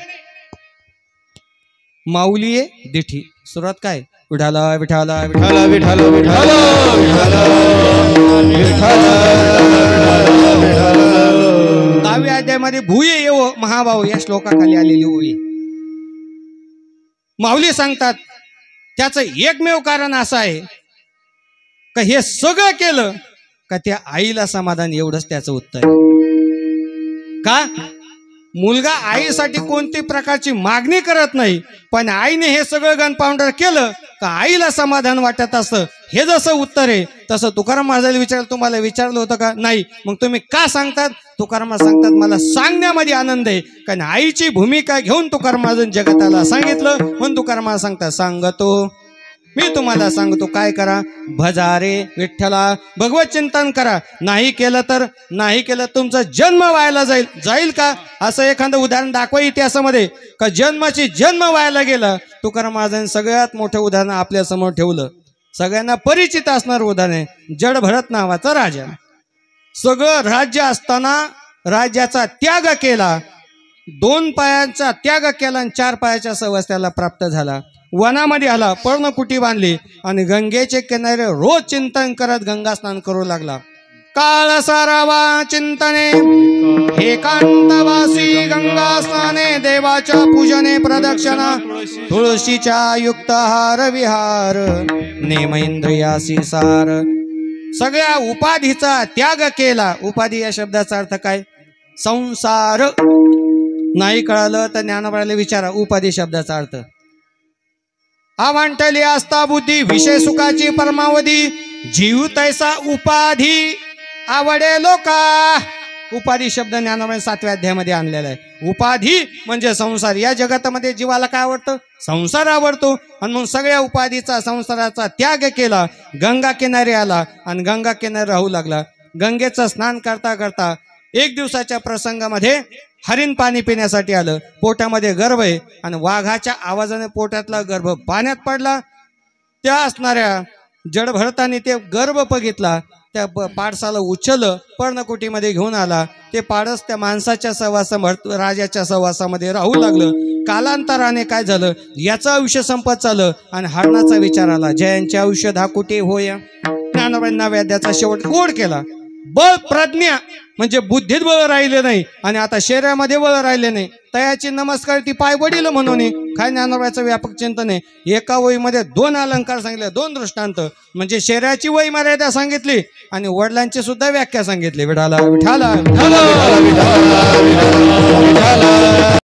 माऊलीये दिठी. सुरुवात काय? विठाला विठाला विठाला विठाला विठाला विठाला. 10व्या अध्यायामध्ये भूये येव महाभाव या श्लोकाखाली आलेली होई. माऊली सांगतात त्याचं एकमेव कारण असं आहे का हे सगळं केलं का त्या आईला समाधान, एवढंच त्याचं उत्तर आहे. का? मुलगा आईसाठी कोणती प्रकारची मागणी करत नाही, पण आईने हे सगळं गन पावडर केलं का आईला समाधान वाटत असतं. हे जसं उत्तर आहे तसं तुकाराम महाराजांनी विचारलं. तुम्हाला विचारलं होतं का? नाही. मग तुम्ही का सांगतात? तुकाराम महाराज सांगतात मला सांगण्यामध्ये आनंद आहे, कारण आईची भूमिका घेऊन तुकाराम महाराजांनी जगताला सांगितलं. म्हणून तुकाराम महाराज सांगतात, सांगतो मी तुम्हाला सांगतो काय करा, भजारे विठ्ठला, भगवत चिंतन करा. नाही केलं तुमचा जन्म व्हायला जाईल का? असं एखादं उदाहरण दाखवा इतिहासामध्ये का जन्म व्हायला गेला. तुकाराम महाराजांनी सगळ्यात मोठं उदाहरण आपल्या समोर ठेवलं. सगळ्यांना परिचित असणार उदाहरण आहे, जड भरत नावाचा राजा. सगळं राज्य असताना राज्याचा त्याग केला. 2 पायांचा त्याग केला आणि 4 पायाच्या सहवास त्याला प्राप्त झाला. वनामध्ये आला, पर्णकुटी बांधली आणि गंगेचे किनारे रोज चिंतन करत गंगा स्नान करू लागला. काळ सारावा चिंतने एकांतवासी गंगा स्नाने, देवाच्या पूजने प्रदक्षिणा, तुळशीच्या युक्त हार विहार, नेम इंद्रियासी सार. सगळ्या उपाधीचा त्याग केला. उपाधी या शब्दाचा अर्थ काय? संसार. नाही कळालं तर ज्ञानोबाला विचारा उपाधी शब्दाचा अर्थ. आवांटली असता बुद्धी विषय सुखाची परमावधी, जीव तैसा उपाधी आवडे लोका. उपाधी शब्द ज्ञानोबाने 7व्या अध्यायामध्ये आणलेला आहे. उपाधी म्हणजे संसार. या जगातामध्ये जीवाला काय आवडतं? संसार आवडतो. आणि मग सगळ्या उपाधीचा संसाराचा त्याग केला. गंगा किनारी आला आणि गंगा किनारी राहू लागला. गंगेचं स्नान करता करता एक दिवसाच्या प्रसंगामध्ये हरिण पाणी पिण्यासाठी आलं. पोटामध्ये गर्भ आहे आणि वाघाच्या आवाजाने पोटातला गर्भ पाण्यात पडला. त्या असणाऱ्या जडभरताने ते गर्भ बघितला. त्या पाडसाला उचललं, पर्णकुटीमध्ये घेऊन आला. ते पाडस त्या माणसाच्या सहवासामध्ये राजाच्या सहवासामध्ये राहू लागलं. कालांतराने काय झालं? याचं आयुष्य संपत चाललं आणि हरणाचा विचार आला. जयांचे आयुष्य 10 कोटी होय. ज्ञानोबांना वेद्याचा शेवट गोड केला. बळ प्रज्ञा म्हणजे बुद्धीत बळ राहिले नाही आणि आता शरीरामध्ये बळ राहिले नाही. तयाची नमस्कार ती पाय वडील म्हणून काय ज्ञानोबाचं व्यापक चिंतन आहे. एका वहीमध्ये 2 अलंकार सांगितले, 2 दृष्टांत. म्हणजे शरीराची वय मर्यादा सांगितली आणि वडिलांची सुद्धा व्याख्या सांगितली. विठाला विठाला विठाला.